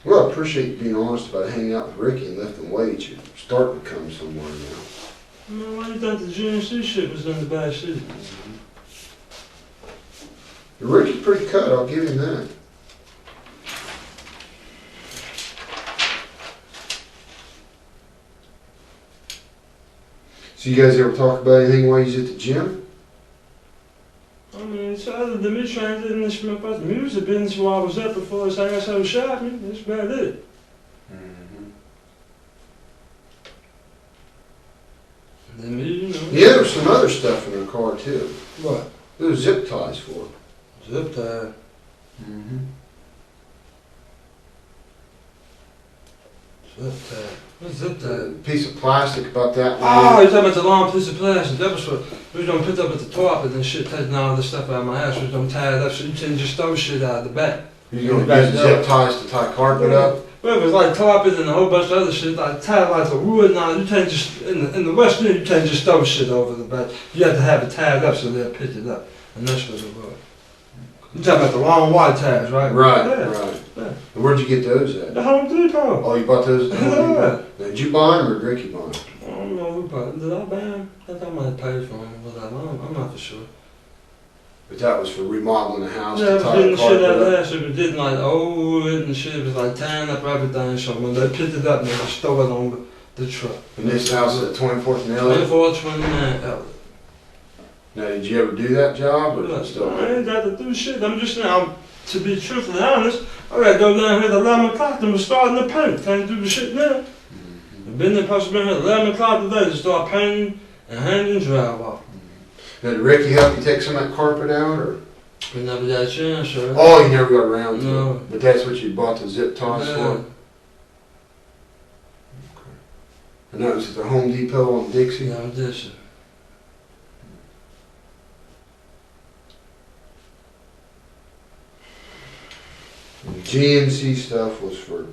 Well, I appreciate you being honest about hanging out with Ricky and lifting weights. You're starting to come somewhere now. Man, why do you think the GNC shit was in the bad shit? Ricky's pretty cut, I'll give him that. So you guys ever talk about anything while you're at the gym? I mean, it's other than me trying to get in this music business while I was there before this asshole shot me. That's about it. And then me, you know. Yeah, there's some other stuff in the car too. What? There was zip ties for it. Zip tie. Zip tie. What's zip tie? A piece of plastic about that Oh, long. you're talking about the long piece of plastic. That was what we was gonna put up at the top and then shit taking all this stuff out of my house. We was gonna tie it up so you couldn't just throw shit out of the back. You're gonna use zip ties to tie carpet up? Well, it was like carpet and a whole bunch of other shit, like tied like the wood and all. You can't just, in the West End, you can't just throw shit over the back. You have to have it tied up so they'll pick it up. And that's what it was. You're talking about the long white ties, right? Right, yeah. right. Yeah. And where'd you get those at? The Home Depot. Oh, you bought those at the Home Depot? Now, did you buy them or did Ricky buy them? I don't know who bought them. Did I buy them? I thought I might have paid for them, but I'm not for sure. But that was for remodeling the house Yeah, to I was tie getting the the shit carpet out of up? there, so we didn't like old and shit. It was like tying up everything, so when they picked it up, they just throw it on the truck. And this house is at 24th and Elliott? 2429 Elliott. Now, did you ever do that job or is it still? I ain't got to do shit. I'm just now, to be truthfully honest, I gotta go down here at 11 o'clock and we're starting to paint. Can't do the shit now. I've been there, supposed to be here at 11 o'clock today to start painting and hanging drywall. Now, did Ricky help you take some of that carpet out or? We never got a chance, sir. Oh, you never got around to No. it. But that's what you bought the zip ties Yeah. for? Okay. And that was at the Home Depot on Dixie? Yeah, I'm dishing. And the GNC stuff was for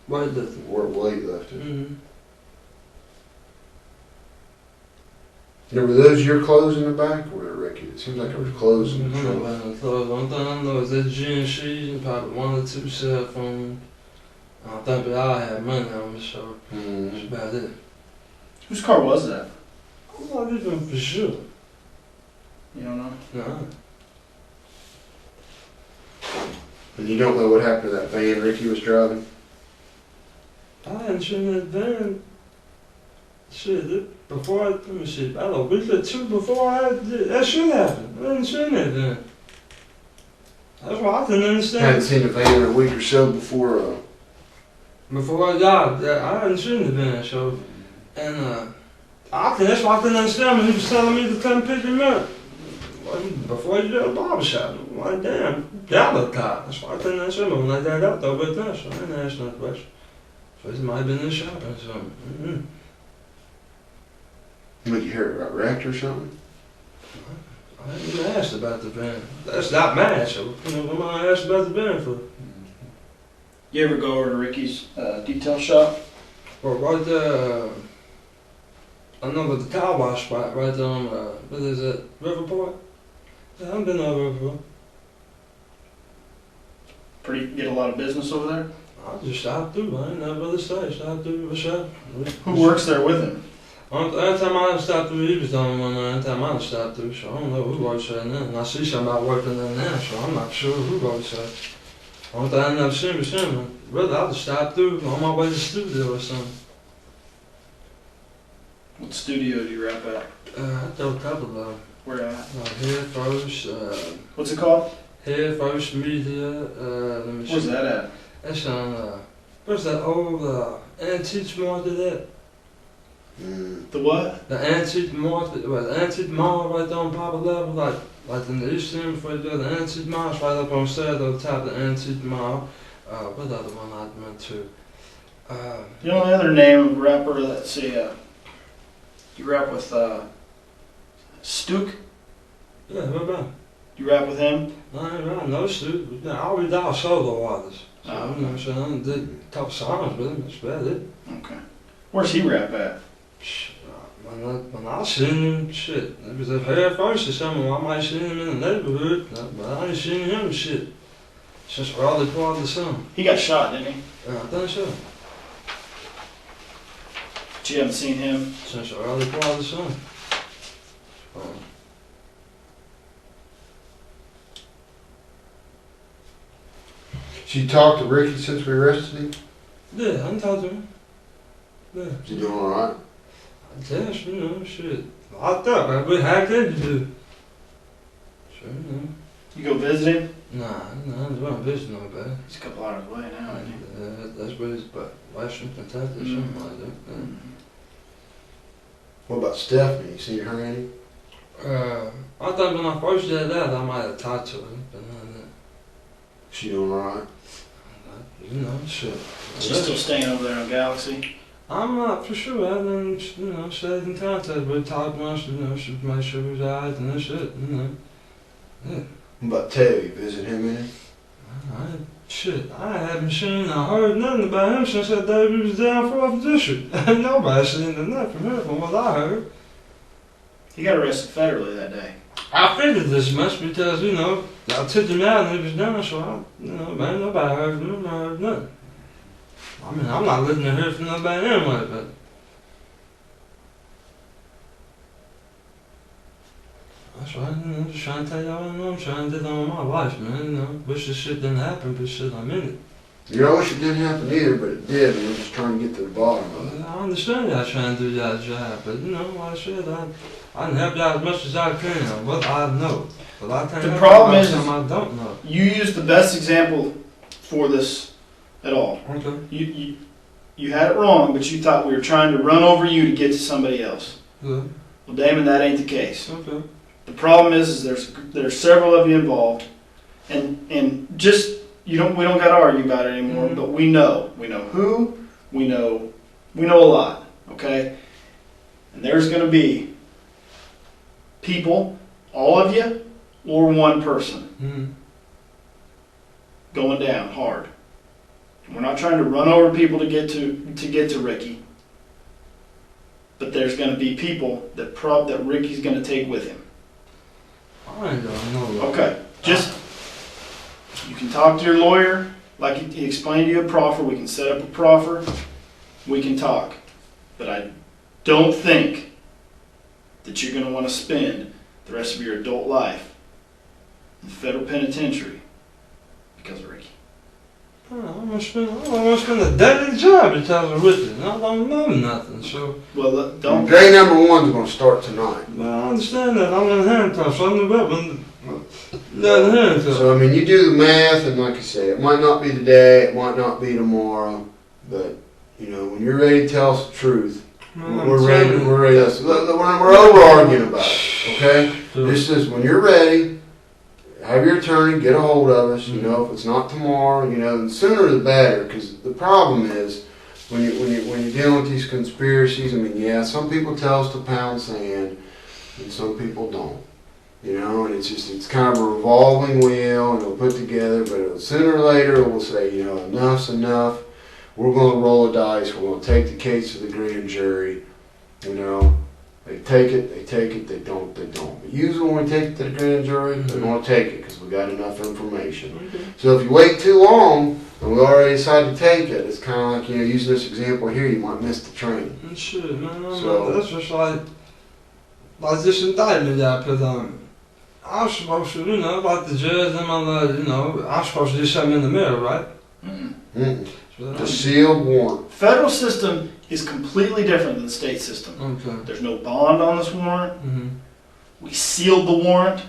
Weightlifting. weightlifting. Mm-hmm. Now, were those your clothes in the back or were they Ricky? It seems like there was clothes in the trunk. One thing I know is that GNC and probably 1 or 2 cell phones. I don't think we all had money on me, so that's about it. Whose car was that? I'm not even for sure. You don't know? No. And you don't know what happened to that van Ricky was driving? I hadn't seen that van. Shit, before I, let me see, I don't know, a week or 2 before that shit happened. I hadn't seen that van. That's why I couldn't understand. Hadn't seen the van in a week or so before, Before I got I hadn't seen the van, so, and that's why I couldn't understand when he was telling me to come pick him up. Before you did a barbershop, I'm like, damn, that looked hot. That's why I couldn't answer him when I got out though, but no, so I didn't ask no question. So he might have been in the shop or something. Would you hear it got wrecked or something? I didn't even ask about the van. That's not mine, so what am I asked about the van for? You ever go over to Ricky's detail shop? Well, right there, I know the car wash spot right there on, what is it, Riverport? Yeah, I haven't been over before. Get a lot of business over there? I just stopped through, I ain't never really say, stopped through the shop. Who works there with him? Every time I stopped through, he was the only one. Every time I stopped through, so I don't know who works there now. And I see somebody working there now, so I'm not sure who works there. Only thing I never seen was him. Really, I just stopped through on my way to the studio or something. What studio do you rap at? I do a couple of them. Where at? Head First. What's it called? Head First Media. Let me see. Where's that at? That's on. Where's that old antique market at? The what? The antique market, well, the antique mall right there on Papa Level, like in the East End before you go to the antique mall, it's right up on the top of the antique mall. What other one I went to? You know the other name of rapper, let's see, you rap with Stook? Yeah, what about? You rap with him? I ain't right, no suit. I always all solo artists. So, you know what I'm saying? I did a couple songs with him, that's about it. Okay. Where's he rap at? When I seen him, shit, it was at Head First or something. I might seen him in the neighborhood, but I ain't seen him shit. Since early part of the summer. He got shot, didn't he? I think so. But you haven't seen him. Since early part of the summer. She talked to Ricky since we arrested him? Yeah, I can talk to him. Yeah. Is he doing alright? I guess, you know, shit. Locked up, man. We hacked into. Sure, you know. You go visit him? Nah, I wasn't visiting nobody. He's a couple hours away now, isn't he? That's where he's about Western Kentucky or something like that. Yeah. What about Stephanie? You seen her any? I thought when I first did that, I might have talked to her, but none of that. She doing alright? You know, shit. She's still staying over there on Galaxy? I'm not for sure. I didn't, you know, stayed in contact with talked once, you know, she made sure he was alright and that's it, you know. Yeah. What about Teo? You visit him any? I haven't seen or heard nothing about him since that day we was down for the district. Nobody seen nothing from him from what I heard. He got arrested federally that day. I figured this much because, you know, I took him out and he was down, so I, you know, man, nobody heard from him, I heard nothing. I mean, I'm not looking to hear from nobody anyway, but. That's right, you know, just trying to tell y'all, you know, I'm trying to do that on my life, man, you know. Wish this shit didn't happen, but shit, I'm in it. You know, I wish it didn't happen either, but it did, and we're just trying to get to the bottom of it. I understand y'all trying to do y'all job, but, you know, like I said, I can help y'all as much as I can, what I know. But I can't The help problem y'all is- something I don't know. You used the best example for this at all. Okay. You had it wrong, but you thought we were trying to run over you to get to somebody else. Good. Well, Damon, that ain't the case. Okay. The problem is there's several of you involved, and just we don't got to argue about it anymore. Mhm. But we know who, we know a lot, okay? And there's going to be people, all of you, or one person Mm-hmm. going down hard. We're not trying to run over people to get to Ricky, but there's going to be people that Ricky's going to take with him. I ain't gonna know. Okay, just, you can talk to your lawyer, like he explained to you a proffer, we can set up a proffer, we can talk. But I don't think that you're gonna wanna spend the rest of your adult life in the federal penitentiary because of Ricky. I don't want to spend a daily job because of Richard. I don't know nothing, so. Well, don't, Day number one's gonna start tonight. Well, I understand that. I'm in handcuffs. I'm the weapon. Not in handcuffs. So, I mean, you do the math, and like I say, it might not be today, it might not be tomorrow, but, you know, when you're ready to tell us the truth, we're ready, we're over arguing about it, okay? This is, when you're ready, have your attorney get a hold of us, you know, if it's not tomorrow, you know, the sooner the better, because the problem is, when you're dealing with these conspiracies, I mean, yeah, some people tell us to pound sand, and some people don't. You know, and it's kind of a revolving wheel, and it'll put together, but sooner or later we'll say, you know, enough's enough. We're going to roll the dice. We're going to take the case to the grand jury. You know, they take it, they don't. But usually when we take it to the grand jury, they're going to take it because we got enough information. Okay. So if you wait too long, and we already decided to take it, it's kind of like, you know, using this example here, you might miss the train. Shit, man. So- That's just like this indictment that I put on me. I was supposed to, you know, like the judge and my, you know, I'm supposed to do something in the middle, right? Mm-mm. So The sealed warrant. federal system is completely different than the state system. Okay. There's no bond on this warrant. Mm-hmm. We sealed the warrant.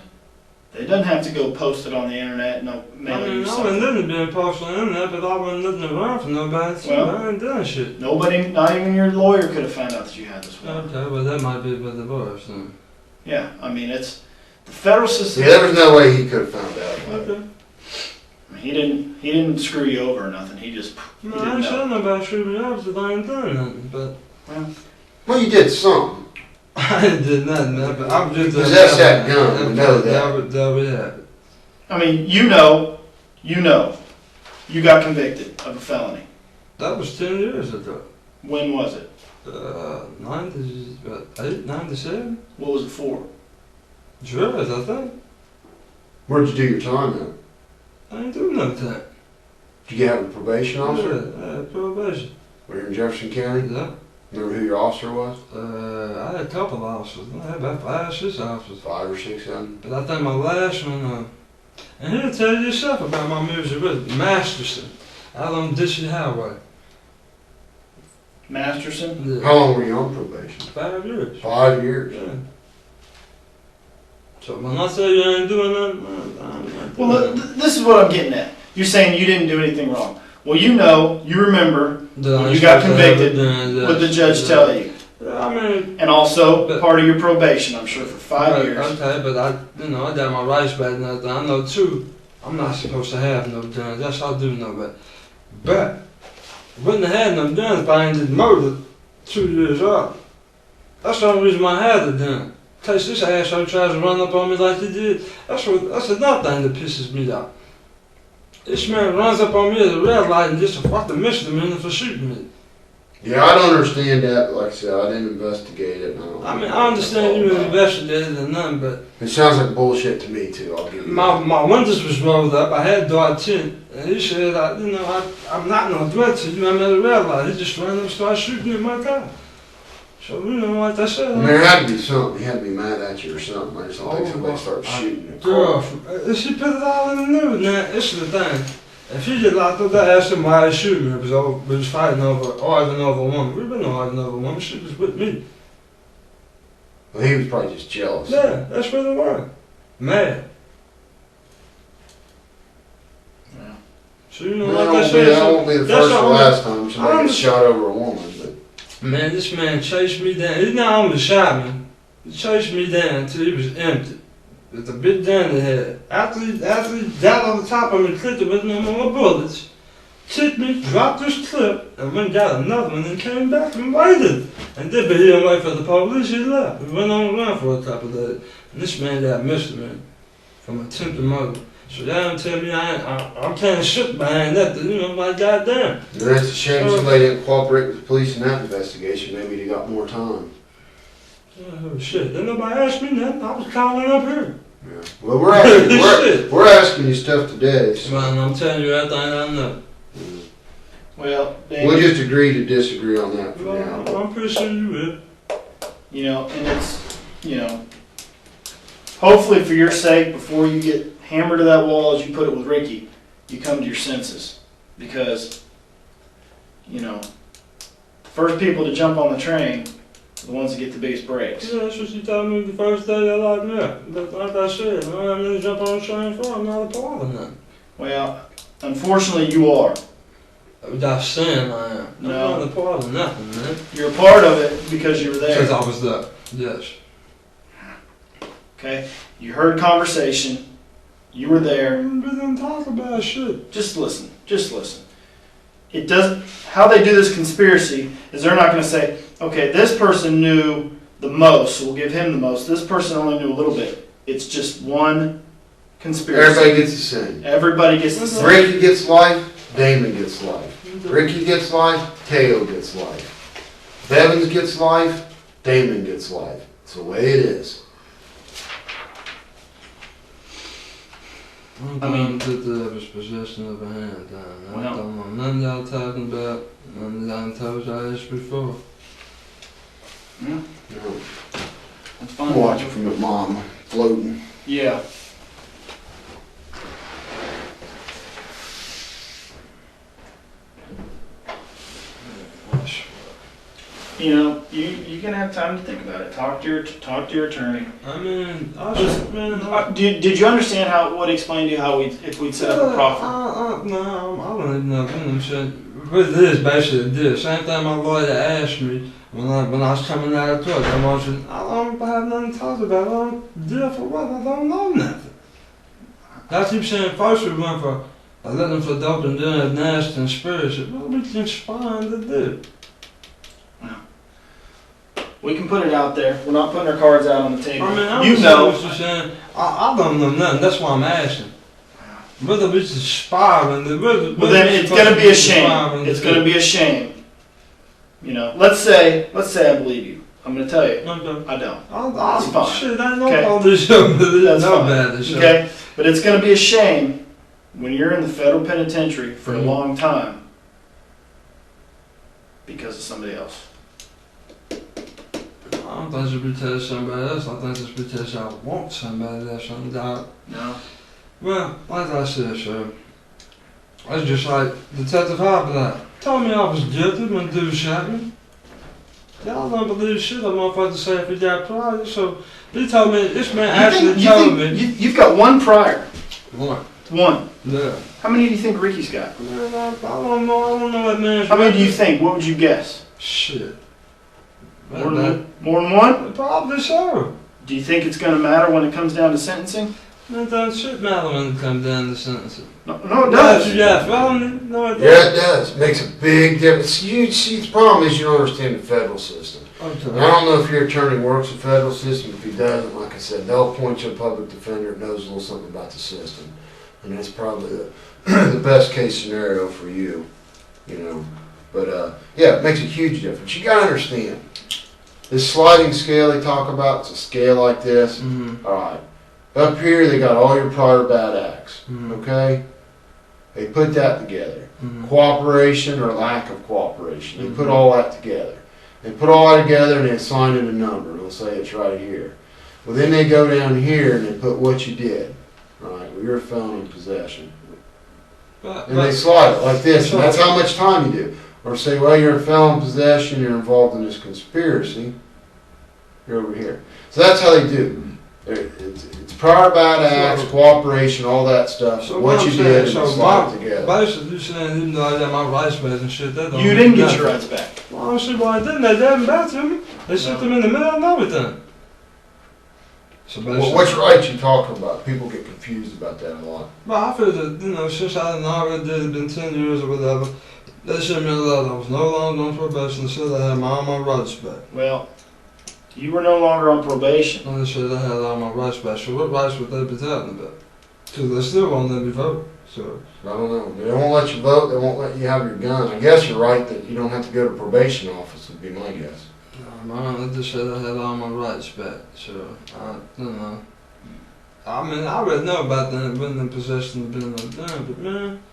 They doesn't have to go post it on the internet. No, mail I you mean, I something. wasn't looking being posted on the internet, but I wasn't looking around for nobody, so Well- I ain't doing shit. Nobody, not even your lawyer, could have found out that you had this warrant. Okay, well, that might be what it was, then. Yeah, I mean, it's the federal system. Yeah, there was no way he could have found out about it. Okay. I mean, he didn't screw you over or nothing. He just he No, I didn't ain't know. saying nobody shoot me up because I ain't done nothing, but Well, you did some. I ain't did nothing, but I'm just Possess that gun, we know that. That would happen. I mean, you know, you got convicted of a felony. That was 10 years ago. When was it? 97? What was it for? Drugs, I think. Where'd you do your time at? I ain't doing nothing. Did you have a probation officer? Yeah, probation. We're in Jefferson County? Yeah. Remember who your officer was? I had a couple of officers. I had about 5 or 6 officers. 5 or 6 of them? But I think my last one, and he'll tell you yourself about my music with Masterson, out on Dixie Highway. Masterson? Yeah. How long were you on probation? 5 years. 5 years? Yeah. So when I say you ain't doing nothing, I'm not doing Well, nothing. this is what I'm getting at. You're saying you didn't do anything wrong. Well, you remember when you got convicted, what the judge tell you. I mean, And also part of your probation, I'm sure, for 5 years. Okay, but I got my rights back and everything. I know too, I'm not supposed to have no guns. That's all I do know that. But I wouldn't have had no guns if I ain't been murdered 2 years up. That's the only reason why I had the gun. In case this asshole tries to run up on me like he did, that's another thing that pisses me off. This man runs up on me at a red light and just a fucking misdemeanor for shooting me. Yeah, I don't understand that, but like I said, I didn't investigate it. I understand you investigated and nothing, but it sounds like bullshit to me too, I'll give you that. my windows was rolled up, I had dark tint, and he said, I'm not no threat to you, I'm at a red light. He just ran up and started shooting at my car. So, like I said. I mean, there had to be something. He had to be mad at you or something. I just don't think somebody started shooting at Girl, she put it all in the news. Now, this is the thing. If he get locked up, I asked him why he shooting me. We was fighting arguing over a woman. We've been arguing over a woman. She was with me. Well, he was probably just jealous. Yeah, that's what it was. Mad. Yeah. So, like I said, that won't be the first or last time somebody gets shot over a woman. But man, this man chased me down. He not only shot me, he chased me down until he was empty. With a big gun in the head. After he got on the top of me, clipped it with no more bullets, kicked me, dropped his clip, and went and got another one and came back and waited. And then, but he didn't wait for the police, he left. We went on the run for a couple of days. And this man got misdemeanor from attempted murder. So y'all don't tell me I can't sit behind that, like goddamn. and that's a shame somebody didn't cooperate with the police in that investigation. Maybe they got more time. Oh shit, didn't nobody ask me nothing. I was calling up here. Yeah. Well, we're asking you stuff today. So. Man, I'm telling you everything I know. Well, Dan, We'll just agree to disagree on that for Well, now. I'm pretty sure you will. and it's, hopefully for your sake, before you get hammered to that wall, as you put it with Ricky, you come to your senses. Because, the first people to jump on the train are the ones that get the biggest breaks. Yeah, that's what you told me the first day I locked me up. But like I said, I didn't jump on the train for. I'm not a part of nothing. Well, unfortunately you are. Without saying I am. No. I'm not a part of nothing, man. You're a part of it because you were there. Because I was there. Yes. Okay? You heard conversation. You were there. We didn't talk about shit. Just listen. Just listen. It doesn't. How they do this conspiracy is they're not going to say, okay, this person knew the most, so we'll give him the most. This person only knew a little bit. It's just one conspiracy. Everybody gets the same. Everybody gets the same. Ricky gets life. Damon gets life. Ricky gets life. Teo gets life. Bevins gets life. Damon gets life. It's the way it is. I mean, that there was possession of a hand. I don't know nothing y'all talking about. None that I told y'all this before. Yeah, You know, that's I'm fine. watching from your mom floating. Yeah. You're gonna have time to think about it. Talk to your attorney. I mean, I just, man. Did you understand what he explained to you if we'd set up a proffer? No, I don't even know. I'm saying, what it is basically this. Same thing my lawyer asked me when I was coming out of court. I don't have nothing to talk about. I don't deal for what? I don't know nothing. I keep saying first we went for looking for dope and doing a nasty conspiracy. What are we conspiring to do? We can put it out there. We're not putting our cards out on the table. I mean, I you know. what you're saying. I don't know nothing. That's why I'm asking. Whether we just spiraling. Well, then it's going to be a shame. It's going to be a shame. Let's say I believe you. I'm going to tell you. Okay. I don't. That's fine. Shit, I know Okay. all this show, but That's no fine. bad this show. Okay? But it's going to be a shame when you're in the federal penitentiary for a Mhm. long time because of somebody else. I don't think it's because of somebody else. I think it's because I want somebody else. No. Well, like I said, sir, it's just like Detective Hopper told me I was guilty when dude shot me. Y'all don't believe shit I'm motherfucker to say if he got prior. So he told me, this man actually told me. You've got one prior. One. One. Yeah. How many do you think Ricky's got? Man, I don't know what man's How many do you think? What would you guess? Shit. More than one? Probably so. Do you think it's going to matter when it comes down to sentencing? It don't shit matter when it comes down to sentencing. No, it does. Yeah, felony. No, it doesn't. Yeah, it does. It makes a big difference. You see, the problem is you don't understand the federal system. Okay. I don't know if your attorney works the federal system. If he doesn't, like I said, they'll appoint you a public defender that knows a little something about the system. And that's probably the best case scenario for you, you know. But, yeah, it makes a huge difference. You got to understand, this sliding scale they talk about, it's a scale like this. Mm-hmm. All right. Up here, they got all your prior bad acts, Mm-hmm. okay? They put that together. Mm-hmm. Cooperation or lack of cooperation. They put Mhm. all that together. They put all that together and they assign it a number. They'll say it's right here. Well, then they go down here and they put what you did. Right? Well, you're a felon in possession. And they slide it like this, and that's how much time you do. Or say, well, you're a felon in possession, you're involved in this conspiracy. You're over here. So that's how they do. It's prior bad acts, cooperation, all that stuff. So what you did, and so they slide it together. basically, you saying even though I got my rights back and shit, that don't You mean didn't get nothing. your rights back. Well, I don't see why I didn't. They gave them back to me. They sent them in the mail and everything. So basically, Well, which rights you talking about? People get confused about that a lot. well, I feel that, you know, since I already did it, been 10 years or whatever, they sent me a letter. I was no longer on probation. They said I had all my rights back. Well, you were no longer on probation. And they said I had all my rights back. So what rights would they be talking about? Because they still won't let me vote. So, I don't know. They won't let you vote. They won't let you have your gun. I guess you're right that you don't have to go to probation office would be my guess. no, man, they just said I had all my rights back. So, I don't know. I mean, I already know about that, being in possession of being like that, but man,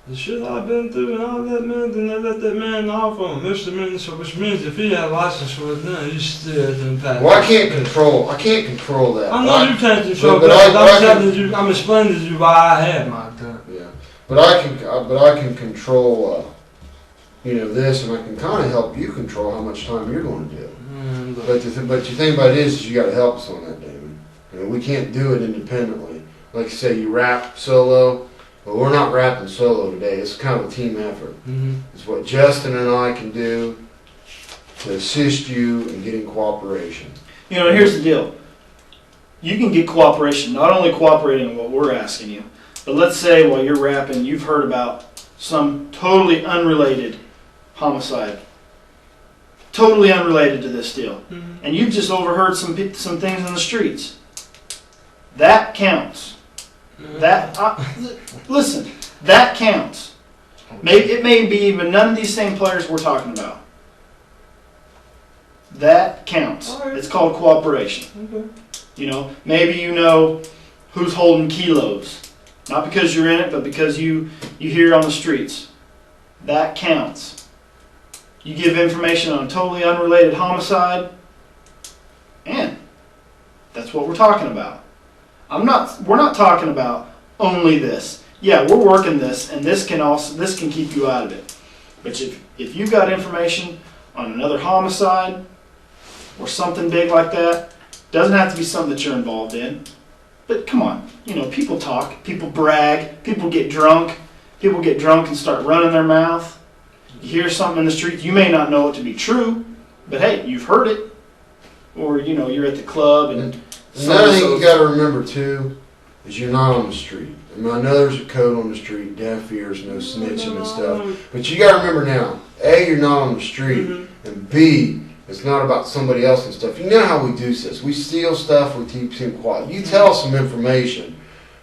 the shit I've been through and all that, man, then they let that man off on a misdemeanor, so which means if he had a license for it, then he still didn't pass. Well, I can't control that. I know you can't control but that, but I I'm can- telling you, I'm explaining to you why I had my gun. Yeah, but I can control, you know, this, and I can kind of help you control how much time you're going to do. And, But the thing about it is you got to help us on that, Damon. I mean, we can't do it independently. Like you say, you rap solo. Well, we're not rapping solo today. It's kind of a team effort. mm-hmm. It's what Justin and I can do to assist you in getting cooperation. You know, here's the deal. You can get cooperation, not only cooperating in what we're asking you, but let's say while you're rapping, you've heard about some totally unrelated homicide. Totally unrelated to this deal. Mm-hmm. And you've just overheard some things in the streets. That counts. Listen, that counts. It may be even none of these same players we're talking about. That counts. Alright. It's called cooperation. Okay. You know, maybe you know who's holding kilos. Not because you're in it, but because you hear it on the streets. That counts. You give information on a totally unrelated homicide, and that's what we're talking about. We're not talking about only this. Yeah, we're working this, and this can keep you out of it. But if you've got information on another homicide or something big like that, doesn't have to be something that you're involved in. But come on, you know, people talk, people brag, people get drunk and start running their mouth. You hear something in the street, you may not know it to be true, but hey, you've heard it. Or, you know, you're at the club and Another thing you got to remember too is you're not on the street. I mean, I know there's a code on the street, deaf ears, no snitching and stuff. But you got to remember now, A, you're not on the street, and B, it's not about somebody else and stuff. You know how we do this. We steal stuff, we keep him quiet. You tell us some information.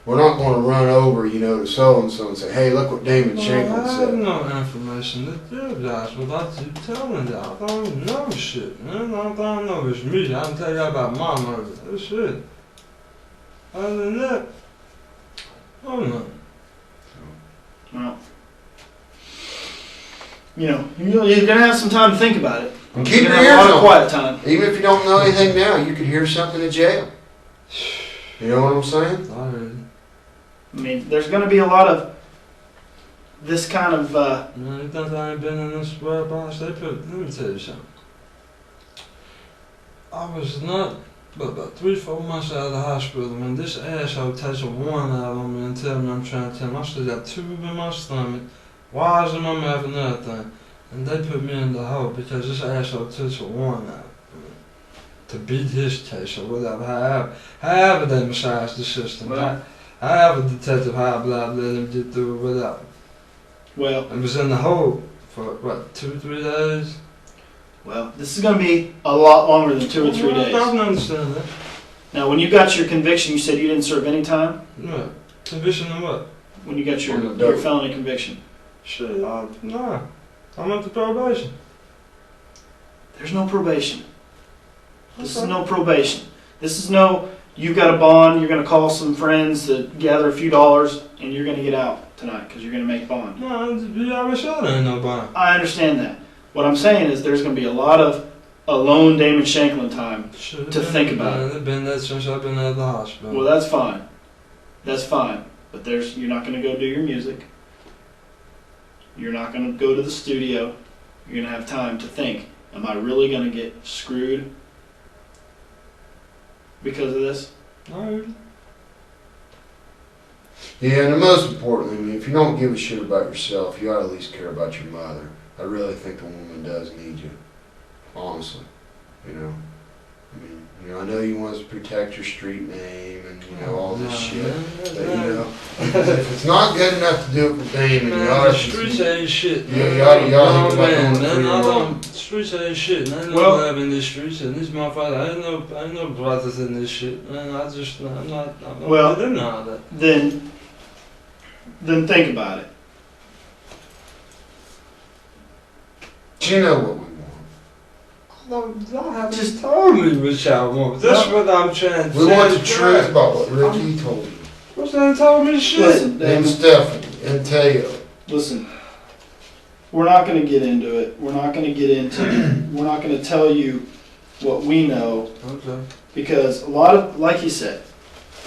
We're not going to run over, you know, to so-and-so and say, hey, look what Damon Shanklin I have said. no information that you guys would like to tell me that. I don't know shit, man. All I know is me. I can tell you about my murder. That's it. Other than that, I don't know. you're gonna have some time to think about it. And keep You're your gonna have ears a lot of on. quiet time. Even if you don't know anything now, you could hear something in jail. You know what I'm saying? I heard it. I mean, there's gonna be a lot of this kind of. Man, you think I ain't been in this whereabouts? Let me tell you something. I was not but about 3-4 months out of the hospital when this asshole takes a warrant out on me and tell me I'm trying to tell him I still got tube in my stomach, wires in my mouth and everything. And they put me in the hole because this asshole took a warrant out to beat his case or whatever. However they massage the system. Well, However Detective High Blood let him get through it whatever. well, I was in the hole for what, 2-3 days? well, this is gonna be a lot longer than 2 or 3 days. I can understand that. Now, when you got your conviction, you said you didn't serve any time. What? Conviction of what? When you got On the your dope. felony conviction, Shit, nah. I'm up to probation. there's no probation. This is no probation. This is no. You've got a bond. You're gonna call some friends to gather a few dollars, and you're gonna get out tonight because you're gonna make bond. No, you already said there ain't no bond. I understand that. What I'm saying is there's going to be a lot of alone Damon Shanklin time. Shit, To think about it. It's been that since I've been out of the hospital. Well, that's fine. That's fine. But you're not going to go do your music. You're not going to go to the studio. You're going to have time to think, am I really going to get screwed because of this? Alright. Yeah, and the most important thing, if you don't give a shit about yourself, you ought to at least care about your mother. I really think the woman does need you. Honestly. I mean, I know you want to protect your street name and, all this shit. But, if it's not good enough to do it for Damon, Man, you ought the to... streets ain't shit. Yeah, you ought to think about man, going through your mom. the streets ain't shit. Ain't no Well- love in these streets, and these motherfuckers, ain't no brothers in this shit. Man, I'm not Well- in all that. Then think about it. You know what we want. Y'all haven't told me what y'all want. That's No. what I'm trying to We want the tell truth you. about what Ricky told you. What's that told me shit? Listen, And Damon, Stephanie and Teo. listen. We're not going to get into it. We're not going to get into We're not going to tell you what we know Okay. because a lot of, like you said,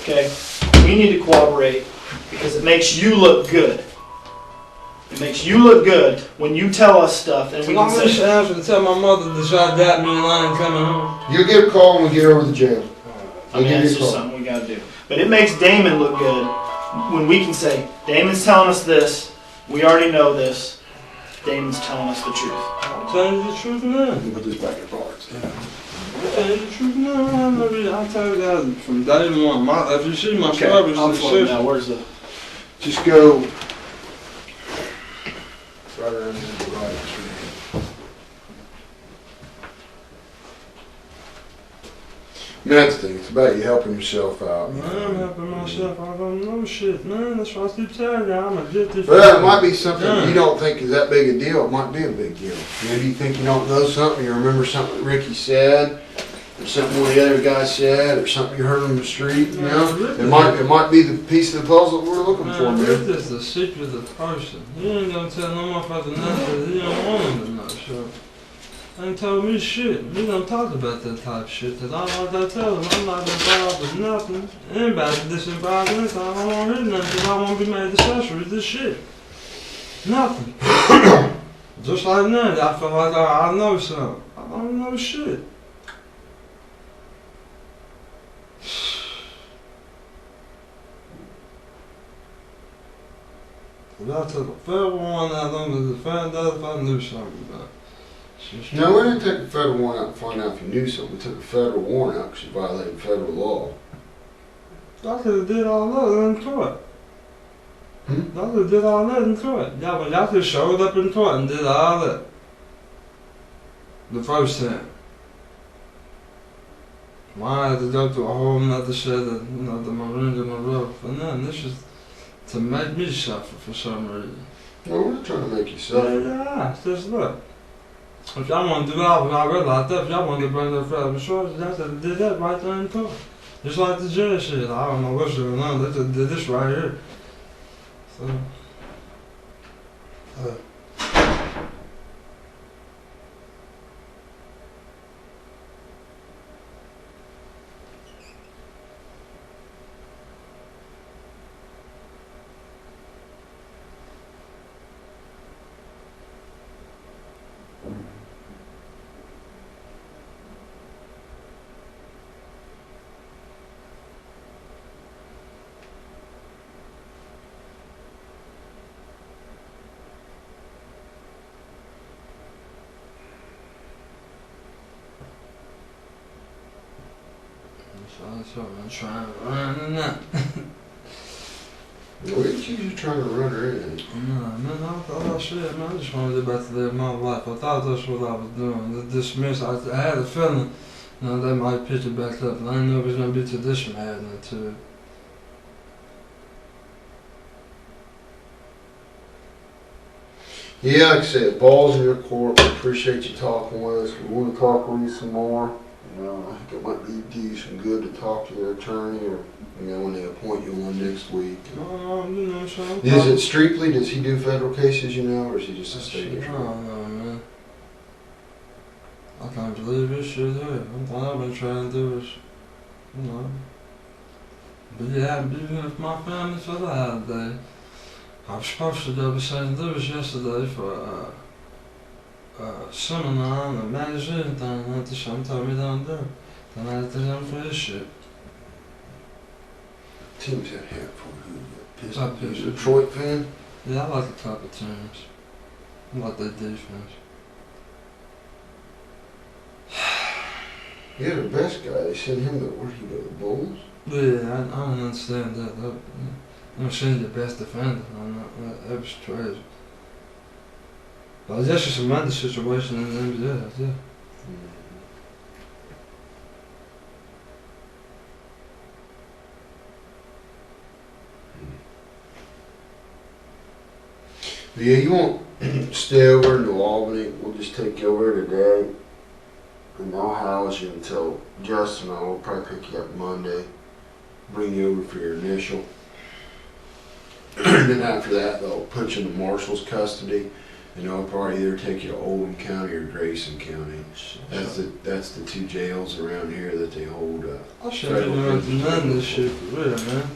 okay, we need to cooperate because it makes you look good. It makes you look good when you tell us stuff and we I'm can just say, answering to tell my mother that y'all got me and I ain't coming home. You'll get a call when we get over to jail. I mean, that's just something we got to do. But it makes Damon look good when we can say, Damon's telling us this, we already know this, Damon's telling us the truth. I'm telling you the truth now. Put this back in parts. I'm telling you the truth now. I'll tell you that from day one. If you see my story, I'm it's floating shit. now. Where's the... Just go right around here to the right. And that's the thing, it's about you helping yourself out. Man, I'm helping myself. I don't know shit, man. That's why I keep telling you. I'm addicted. Well, it might be something Yeah. you don't think is that big a deal. It might be a big deal. Maybe you think you don't know something, you remember something Ricky said, or something one of the other guys said, or something you heard on the street, you know? It might be the piece of the puzzle we're looking for, Man, man. Rick is the secret of the person. He ain't gonna tell no motherfucker nothing that he don't want him to know, so. Ain't told me shit. We don't talk about that type of shit, cause I like I tell him, I'm not involved with nothing. Anybody that's involved in this, I don't want to hear nothing, cause I want to be made accessory to this shit. Nothing. Just like that, I feel like I know something. I don't know shit. But I took a federal one out on to find out if I knew something about it. No, we didn't take a federal warrant out to find out if you knew something. We took a federal warrant out because you violated federal law. I could have did all that in court. I could have did all that in court. Yeah, but y'all could have showed up in court and did all that. The first time. Why I had to go through a whole nother set of, the Marine and Monroe for nothing. This is to make me suffer for some reason. Well, we're trying to make you suffer. Yeah, just look. If y'all want to do that, I realize that. If y'all want to bring that federal charges, y'all should have did that right there in court. Just like the judge said, I don't know what's going on, they just did this right here. So. That's what I'm trying to run in that. What did you just trying to run her in? No, man, I thought shit, man. I just wanted to get back to live my life. I thought that's what I was doing. The dismiss, I had a feeling, you know, they might pitch it back up, and I didn't know it was gonna be to this maddening to it. Yeah, like I said, ball's in your court. We appreciate you talking with us. We want to talk with you some more. You know, I think it might do you some good to talk to your attorney, or you know, when they appoint you one next week. You know, so Is it Streetley? Does he do federal cases? You know, or is he just a state I attorney? don't know, man. I can't believe this shit here. All I've been trying to do is, you know, be with my family for the holiday. I was supposed to go to St. Louis yesterday for a seminar on a magazine thing that the son told me don't do. Then I had to them for this shit. Teams that hat for who? Top Pistons. Detroit fan? Yeah, I like a couple teams. I like their defense. Yeah, the best guy. They sent him to where'd he go? The Bulls? Yeah, I don't understand that. I'm seeing the best defender. That was crazy. But that's just a mental situation in the NBA, yeah. Yeah, you won't stay over in New Albany. We'll just take you over today. And I'll house you until Justin and I will probably pick you up Monday. Bring you over for your initial. And then after that, they'll put you in the marshal's custody. And they'll probably either take you to Oldham County or Grayson County. That's the two jails around here that they hold. I should be doing none of this shit for real, man.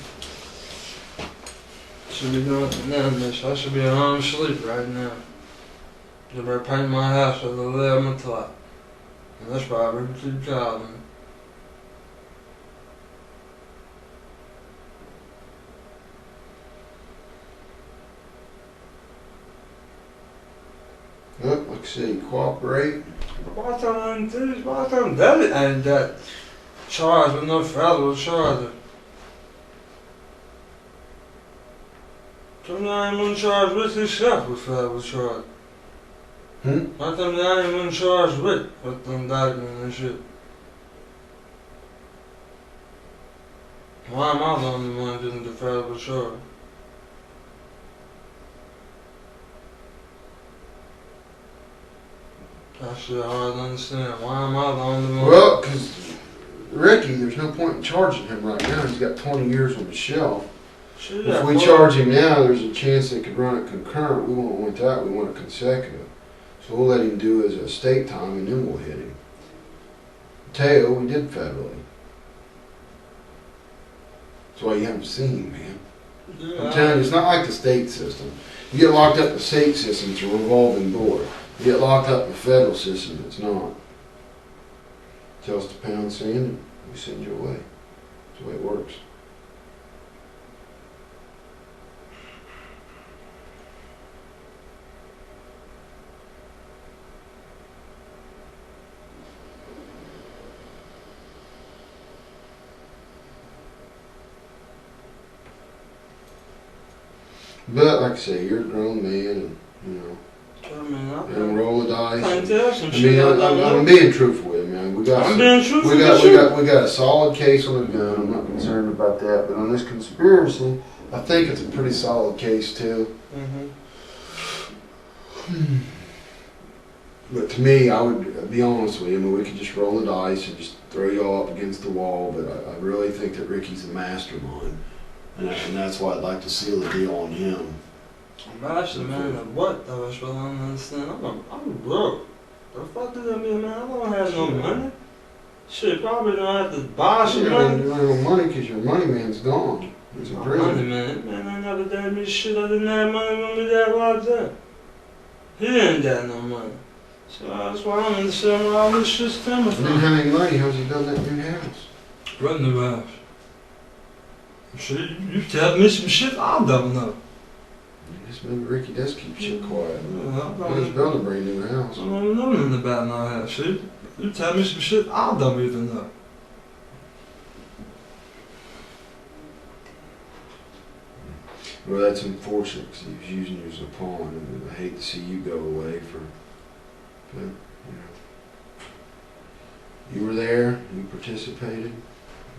Should be doing none of this. I should be at home asleep right now. They better paint my house at 11 o'clock. And that's probably too calling me. Well, like I say, cooperate. Why time David ain't that charged with no federal charge? Some guy ain't been charged with himself with federal charge. Why them guy ain't been charged with them indictment and shit? Why am I the only one getting the federal charge? That's shit hard to understand. Why am I the only one? Well, because Ricky, there's no point in charging him right now. He's got 20 years on the shelf. Shit, If we charge him now, there's a chance they could run it concurrent. We won't want that. We want it consecutive. So we'll let him do his state time, and then we'll hit him. Teo, we did federally. That's why you haven't seen him, man. Yeah, I'm telling you, it's not like the state system. You get locked up in the state system, it's a revolving door. You get locked up in the federal system, it's not. Tell us to pound sand, and we send you away. That's the way it works. But like I say, you're a grown man, and you know, I mean, and roll the dice. can't tell some I shit. mean, I'm being truthful with you, man. I'm being truthful we with you. got a solid case on the gun. I'm not concerned about that. But on this conspiracy, I think it's a pretty solid case too. But to me, I would be honest with you. I mean, we could just roll the dice and just throw y'all up against the wall. But I really think that Ricky's the mastermind, and that's why I'd like to seal the deal on him. Master, man, what? That's what I don't understand. I'm broke. The fuck does that mean, man? I don't have no money. Shit, probably don't have to buy some You money. don't have no money because your money man's gone. He's in Money, prison. man, I never did me shit. I didn't have money when we got locked up. He ain't got no money. So that's why I don't understand where all this shit's coming He didn't from. have any money. How's he done that new house? What new house? Shit, you tell me some shit I don't know. Just maybe Ricky does keep shit quiet. I He's building a brand new house. don't know nothing about no house, shit. You tell me some shit I don't even know. Well, that's unfortunate because he was using you as a pawn, and I hate to see you go away but, you know. You were there, you participated,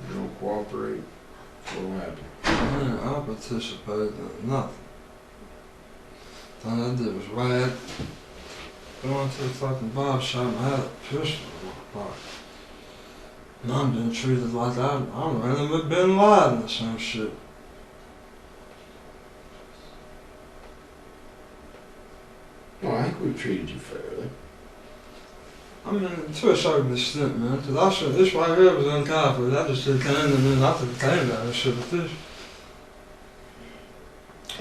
you don't cooperate, what'll happen? Man, I participated in nothing. All I did was ride, going to the fucking barber shop and I had a pistol in my pocket. And I'm being treated like I'm running with Bin Laden or some shit. Well, I think we've treated you fairly. I mean, to a certain extent, man, because this right here was uncalled for. I just took the cane and then I took the cane out and shit with this.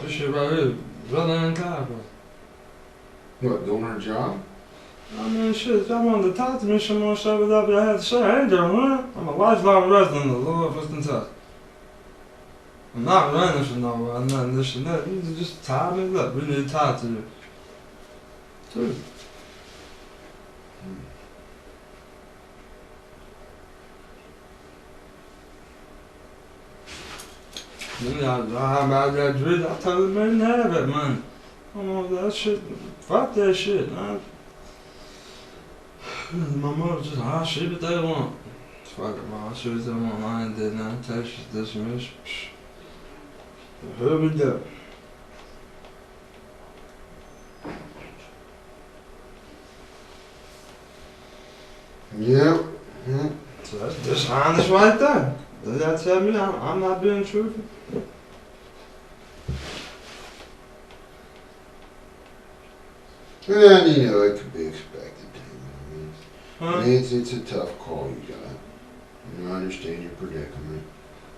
This shit right here, really uncalled for. What, doing our job? I mean, shit, if y'all wanted to talk to me some more stuff without what I had to say, I ain't gonna run. I'm a lifelong resident of Louisville, Kentucky. I'm not running for nowhere, nothing, this and that. You just tie me up. We need to talk to you. Dude. Then I got drilled. I told him I didn't have that money. I don't know that shit. Fuck that shit, man. My mother just, shit what they want. Fuck it, mom. Shit what they want. I ain't did nothing. Texas dismissed. Here we go. Yep. Yep. So that's just honest right there. Does that tell me I'm not being truthful? Well, you know, it could be expected. Huh? I mean, it's a tough call you got. You know, I understand your predicament.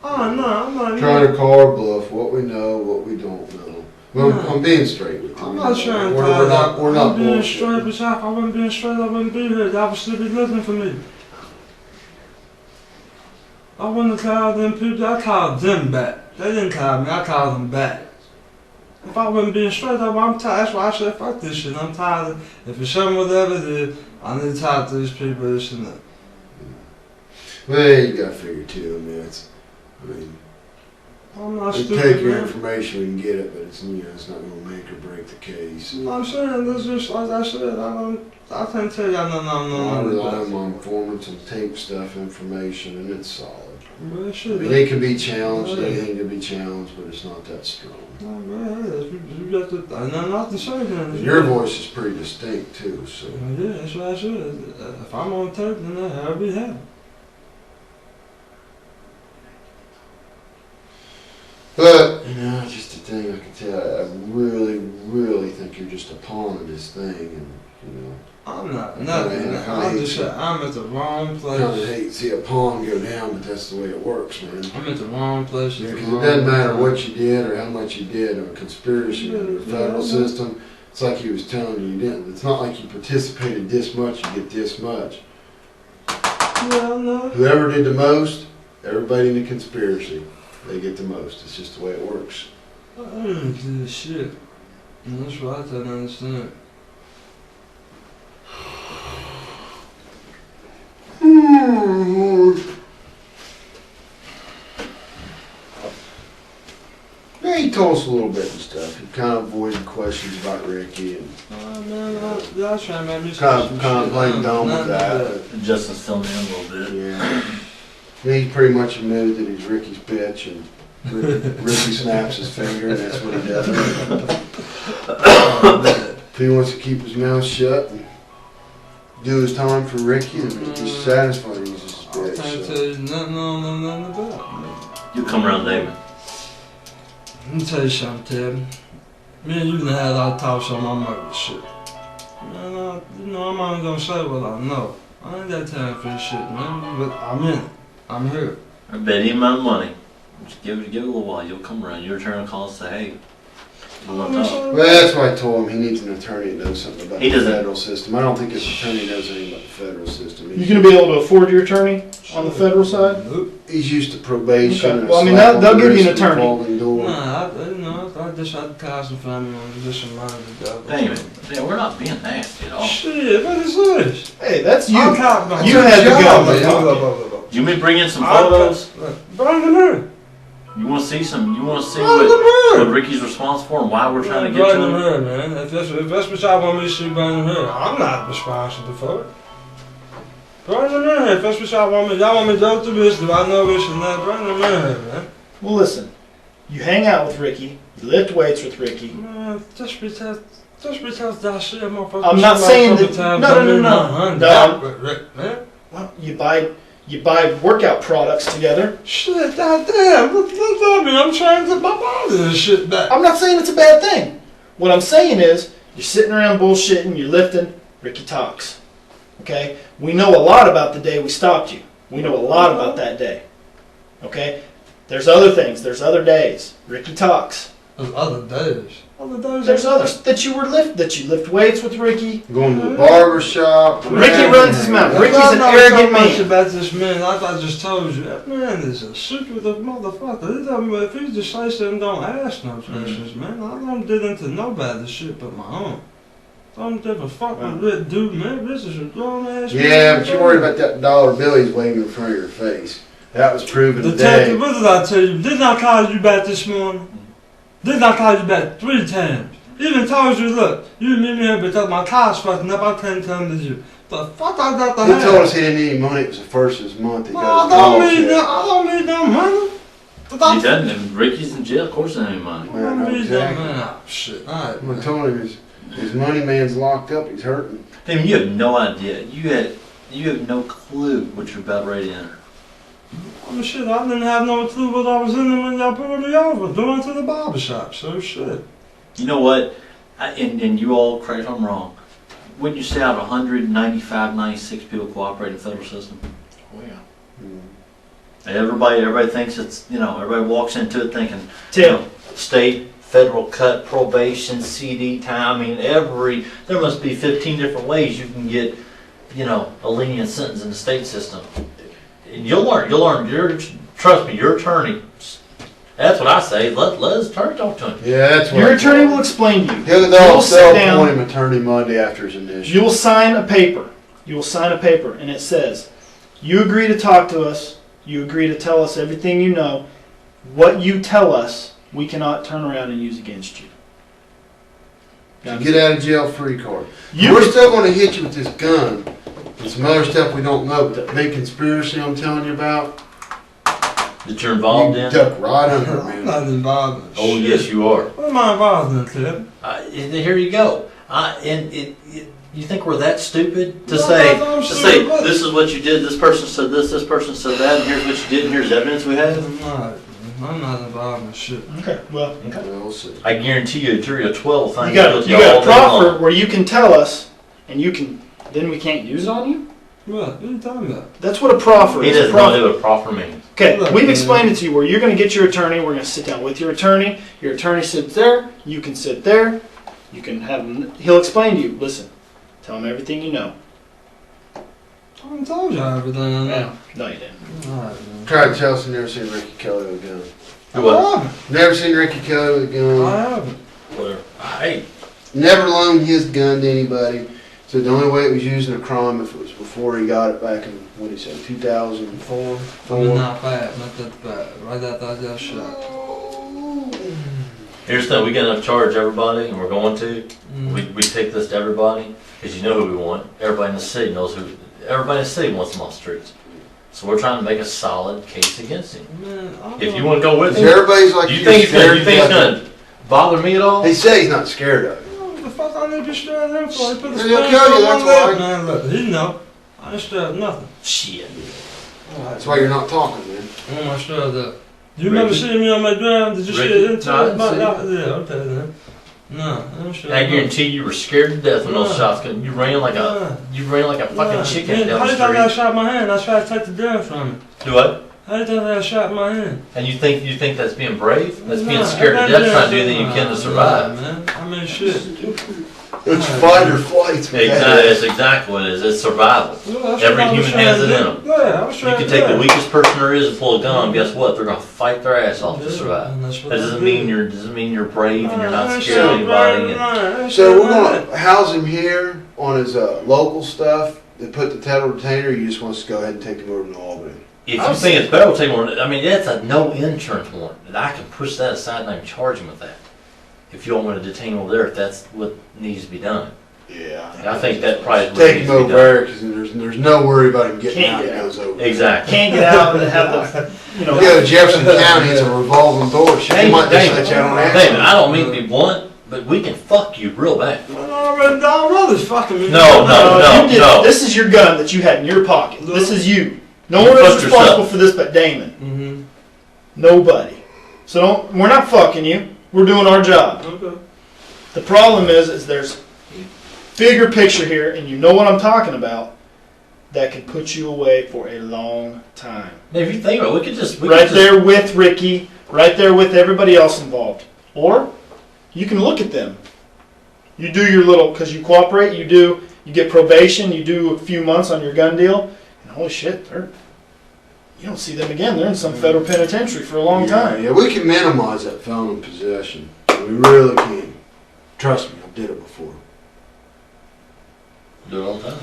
Oh, no, I'm not Trying to call our bluff, what we know, what we don't know. Well, No. I'm being straight with you. I'm not trying to We're not I'm being bullshitting. straight, but if I wasn't being straight, I wouldn't be here. Y'all would still be looking for me. I wouldn't have called them people. I called them back. They didn't call me. I called them back. If I wasn't being straight up, I'm tired. That's why I said, fuck this shit. I'm tired of, if it's something whatever it is, I need to talk to these people, this and that. Well, you gotta figure too, I mean, I'm not we stupid, take your man. information, we can get it, but it's, you know, it's not gonna make or break the case. I'm saying, this just, like I said, I can't tell y'all nothing I'm I not rely about. on informants and tape stuff, information, and it's solid. Well, I shit. mean, it can be challenged, Yeah. anything can be challenged, but it's not that strong. Oh, man, you got to, I know not to say that. And your voice is pretty distinct too, so. Yeah, that's what I said. If I'm on tape, then I'll be happy. But, you know, it's just a thing I can tell. I really, really think you're just a pawn in this thing, and, you know. I'm not, I nothing. kinda I'm hate just saying, I'm at the wrong I kinda place. hate to see a pawn go down, but that's the way it works, man. I'm at the wrong place. Yeah, at the because it wrong doesn't matter time. what you did or how much you did, or a conspiracy or the Yeah, federal yeah. system. It's like he was telling you didn't. It's not like you participated this much, you get this much. Yeah, I know. Whoever did the most, everybody in the conspiracy, they get the most. It's just the way it works. I didn't do this shit. And that's what I don't understand. Yeah, he told us a little bit and stuff. He kind of avoided questions about Ricky and Oh, man, y'all trying to make me kind of playing dumb with that. And Justin's filling in a little But, bit. yeah. He pretty much admitted that he's Ricky's bitch, and Ricky snaps his finger, and that's what he does. If he wants to keep his mouth shut and do his time for Ricky, then he's satisfied he's his I can't bitch. So. tell you nothing on nothing about me. You come around Damon. Let me tell you something, Ted. Me and you done had a lot of talks on my mother shit. Man, you know, I'm only gonna say what I know. I ain't got time for this shit, man. But I'm in it. I'm here. I bet him amount of money. Just give it a little while. You'll come around. You'll return a call and say, hey, you want to talk? Well, that's why I told him he needs an attorney that knows something about He the doesn't. federal system. I don't think his attorney knows anything about the federal system. You gonna be able to afford your attorney on the federal side? Nope. He's used to probation. Okay. and Well, I mean, slap on they'll the give you wrist an and a attorney. revolving door. Nah, I just had to call some family members, just some money together. Damon, we're not being nasty at all. Shit, what is this? Hey, that's you. I'm counting on You had to go. Look, Do you mean bring in some I'll photos? Look, bring them here. You want to see some? You want to see Burn them what here. Ricky's responsible for and why we're trying to get Burn to them him? here, man. If that's what y'all want me to see, burn them here. I'm not responsible for it. Burn them in here. If that's what y'all want me to go through this, do I know this and that? Burn them in here, man. Well, listen. You hang out with Ricky. You lift weights with Ricky. Man, just because that shit, motherfucker. I'm not saying that. No. Man. Well, you buy workout products together. Shit, goddamn. Look at me. I'm trying to get my body and shit back. I'm not saying it's a bad thing. What I'm saying is, you're sitting around bullshitting, you're lifting, Ricky talks. Okay? We know a lot about the day we stopped you. We know a lot about that day. Okay? There's other things, there's other days. Ricky talks. There's other days. There's others that you lift weights with Ricky. Going to the barber shop. Ricky runs his mouth. Ricky's an arrogant man. About this man, like I just told you, that man is a secretive motherfucker. He don't, if he just say something, don't ask no questions, man. I don't get into nobody's shit but my own. Don't give a fuck with that dude, man. This is a grown ass man. Yeah, but you're worried about that dollar bill he's waving in front of your face. That was proven today. Detective, what did I tell you? Didn't I call you back this morning? Didn't I call you back 3 times? Even told you, look, you meet me here because my car's fucking up, I can't come to you. The fuck I got to He have? told us he didn't need any money. It was the first of his month. He No, got I his don't need no money. He doesn't. And Ricky's in jail. Of course, he doesn't have any money. I don't need Exactly. no money. Oh, shit. Alright, I man. told him his money man's locked up. He's hurting. Damon, you have no idea. You have no clue what you're about ready to enter. Oh, shit, I didn't have no clue what I was in there when y'all pulled me over, going to the barbershop, so shit. You know what? And you all, correct if I'm wrong, wouldn't you say out of 195, 96 people cooperate in the federal system? Oh, yeah. Everybody thinks it's, everybody walks into it thinking, Tim. State, federal cut, probation, CD time. I mean, there must be 15 different ways you can get, a lenient sentence in the state system. And you'll learn. Trust me, your attorney. That's what I say. Let his attorney talk to him. Yeah, that's what Your attorney will explain to you. They'll sit down. appoint him attorney Monday after his initial. You will sign a paper. And it says, you agree to talk to us. You agree to tell us everything you know. What you tell us, we cannot turn around and use against you. You get out of jail free card. You We're still going to hit you with this gun and some other stuff we don't know. But that big conspiracy I'm telling you about, That you're involved you in? duck right under it, I'm man. not involved in Oh, shit. yes, you are. What am I involved in, Tim? Here you go. You think we're that stupid to No, say I'm this is what you did, this person said this person said that, and here's what you did, and here's evidence we have? I'm not involved in shit. Okay, well, We'll see. I guilty you a jury of 12 you things got all a day proffer long. where you can tell us, and then we can't use it on you? What are you talking about? That's what a proffer He is. doesn't know what a proffer means. Okay, Look, we've man. explained it to you where you're going to get your attorney. We're going to sit down with your attorney sits there. You can sit there. You can have him. He'll explain to you. Listen, tell him everything you know. I told you everything I know. No, you didn't. Alright, man. Tried Chelsea, never seen Ricky Kelly with a gun. Do what? I haven't. Never seen Ricky Kelly with a gun. I haven't. Whatever. Hey, Never loaned his gun to anybody. So the only way it was used in a crime if it was before he got it back in, what did he say, 2004? I mean, not bad, not that bad. Right after I got shot. here's the thing, we got enough charge everybody, and we're going to. Mm. We take this to everybody, because you know who we want. Everybody in the city knows who, everybody in the city wants him on the streets. So we're trying to make a solid case against him. Man, I If you don't- want to go with Because him, everybody's like, do you you're think scared it's to death. going to bother me at all? He said he's not scared of it. What the fuck I need to be scared of him for? He put the He'll spring kill you, on that's my leg. why. Man, look, he know. I ain't scared of nothing. Shit. That's why you're not talking, man. What am I scared of? You Ricky? never see me on my ground? Did you see Ricky? it into No, I it? didn't see Yeah, okay then. No, I'm sure. I guarantee you were scared to death when those shots came. You ran like a fucking chicken down How the you think I street. shot my hand? I tried to take the gun from him. Do what? How you think I shot my hand? And you think that's being brave? That's being Nah, scared to I death, trying to do didn't- anything you can to Nah, survive. man. I mean, shit. It's fight or flight. Exactly, that's exactly what it is. It's survival. Yeah, that's Every what I was human trying has to it in do. them. Yeah, I was You trying can to take do the it. weakest person there is and pull a gun. Guess what? They're gonna fight their ass off to Yeah, survive. and that's what That I doesn't did. mean you're brave and you're I not ain't scared of shot anybody. right, And I ain't So shot we're right. going to house him here on his local stuff. They put the title retainer. You just want us to go ahead and take him over to Albany. if you think it's better, we'll take more. I mean, that's a no insurance warrant. And I can push that aside and I can charge him with that. If you don't want to detain him over there, if that's what needs to be done. Yeah. And I think that probably Take him over there, because there's no worry about him getting out. He goes over. Exactly. Can't get out and have the, You go to Jefferson County, it's a revolving door. Shit, you might just let you out on David, I don't mean to be blunt, but we can fuck you real bad. I'd rather fucking me. No. This is your gun that you had in your pocket. This is you. No one fucked is responsible yourself. for this but Damon. Mm-hmm. Nobody. So we're not fucking you. We're doing our job. Okay. The problem is there's bigger picture here, and you know what I'm talking about, that could put you away for a long time. Now, if you think about it, we could just... there with Ricky, right there with everybody else involved. Or you can look at them. You do your little, because you cooperate, you get probation, you do a few months on your gun deal, and holy shit, you don't see them again. They're in some federal penitentiary for a long time. Yeah, we can minimize that felon possession. We really can. Trust me, I did it before. Do it all the time.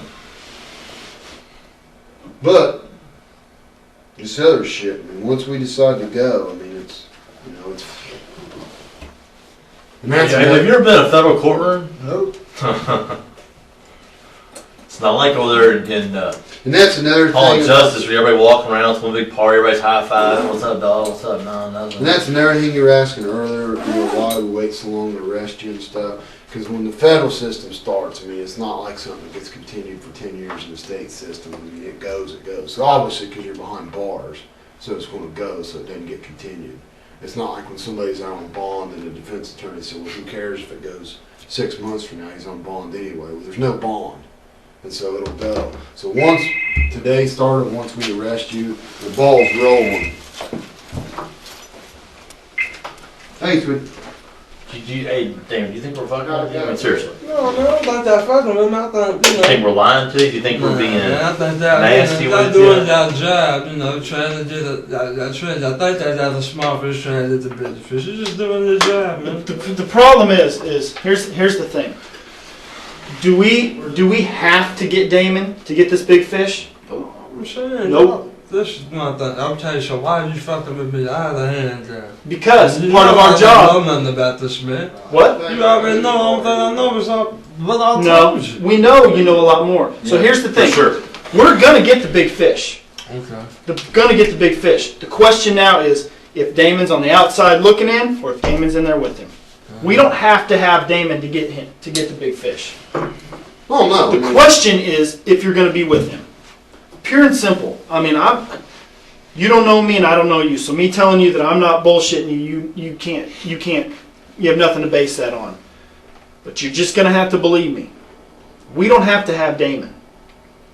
But this other shit, I mean, once we decide to go, I mean, it's. And that's Have you ever been in a federal courtroom? Nope. It's not like over there in And that's another Hall of thing. Justice where everybody walking around, it's one big party, everybody's high five. What's up, dog? What's up? No, nothing. And that's another thing you were asking earlier. Why we wait so long to arrest you and stuff. Because when the federal system starts, I mean, it's not like something that gets continued for 10 years in the state system. I mean, it goes. So obviously, because you're behind bars, so it's going to go, so it doesn't get continued. It's not like when somebody's out on bond and the defense attorney said, well, who cares if it goes 6 months from now, he's on bond anyway. Well, there's no bond, and so it'll go. So once today started, once we arrest you, the ball's rolling. Thanks, man. Hey, damn, do you think we're fucking with you? I mean, seriously. No, man, I don't think that fucking with me. I think, You think we're lying to you? Do you think we're being I think that, nasty they're with doing you? their job, trying to do that trade. I think that the small fish trying to do the big fish. They're just doing their job, man. The problem is here's the thing. Do we have to get Damon to get this big fish? I'm saying, Nope. This is not that. I'll tell you, so why are you fucking with me out of the hand there? Because You part of know our I job. don't know nothing about this, man. What? You already know all that I know is what I No, told you. we know you know a lot more. So here's the thing. For sure. We're gonna get the big fish. Okay. Gonna get the big fish. The question now is if Damon's on the outside looking in, or if Damon's in there with him. We don't have to have Damon to get the big fish. Oh, no. The question is if you're gonna be with him. Pure and simple. I mean, you don't know me and I don't know you. So me telling you that I'm not bullshitting you have nothing to base that on. But you're just gonna have to believe me. We don't have to have Damon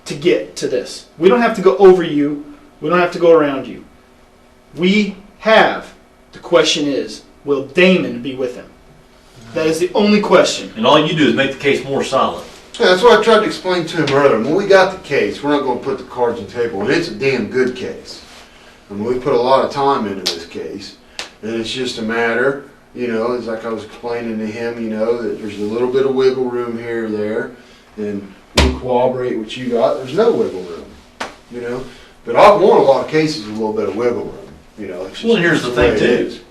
to get to this. We don't have to go over you. We don't have to go around you. We have. The question is, will Damon be with him? That is the only question. And all you do is make the case more solid. Yeah, that's what I tried to explain to him earlier. When we got the case, we're not going to put the cards on the table, and it's a damn good case. I mean, we put a lot of time into this case, and it's just a matter, it's like I was explaining to him, that there's a little bit of wiggle room here or there, and we corroborate what you got. There's no wiggle room, But I've won a lot of cases with a little bit of wiggle room, It's just, Well, here's the thing, way it too. is.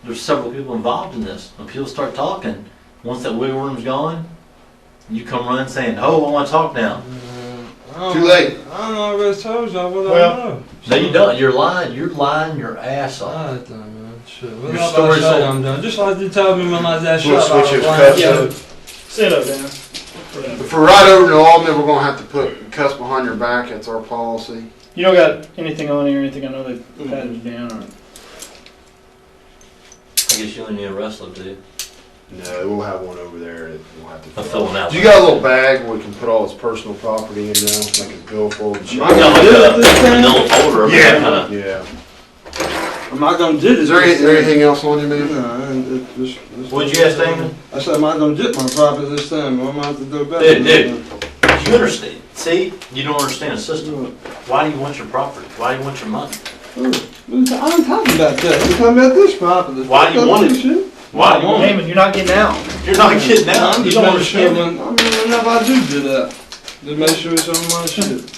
There's several people involved in this. When people start talking, once that wiggle room's gone, you come running saying, "Oh, I want to talk now." Too late. I don't know. I already told you what Well, I know. No, you don't. You're lying. You're lying your ass off. Alright then, man. Shit. Your What about story's I say so- I'm done? Just like you told me when I was at We'll shop. I switch was his lying. cups Yeah. up. Sit up, Dan. If we're right over to Albany, we're going to have to put cuss behind your back. That's our policy. You don't got anything on here, anything I know they've patted you down or... I guess you only need a wrestler, do you? No, we'll have one over there that we'll have to I'm filling out. You got a little bag where we can put all his personal property in now, like his billfold and shit? I got like a manila folder. I mean, Yeah. that kinda- Yeah. I'm not gonna do this. Is there anything else on you, man? No, What'd you ask, Damon? I said I'm not gonna get my property this time. I'm gonna have to do better. Dude. You understand? See, you don't understand the system. Why do you want your property? Why do you want your money? I'm talking about that. I'm talking about this property. Why do you want it? Why do you want it? Damon, you're not getting out. You're not getting out. I'm You just don't making sure understand. whenever I do that, just make sure it's on my shit.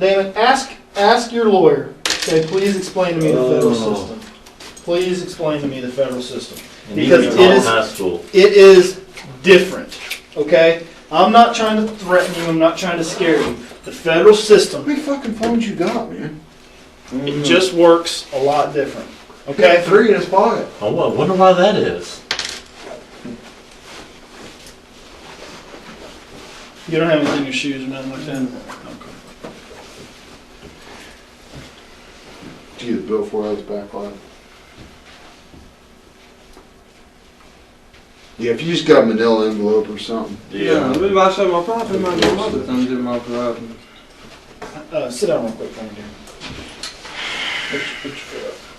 Damon, ask your lawyer. Okay, please explain to me the federal Oh. system. Please explain to me the federal system. And Because even it taught in is- high school. It is different, okay? I'm not trying to threaten you, I'm not trying to scare you. The federal How system, many fucking phones you got, man? it just works a lot different, Okay, okay? 3 in his pocket. I wonder why that is. You don't have anything in your shoes or nothing like that? Okay. Did you get a bill for us back on? Yeah, if you just got a manila envelope or something. Yeah, maybe I show my property, might do other things in my property. Sit down real quick for me, Dan. Put your foot up.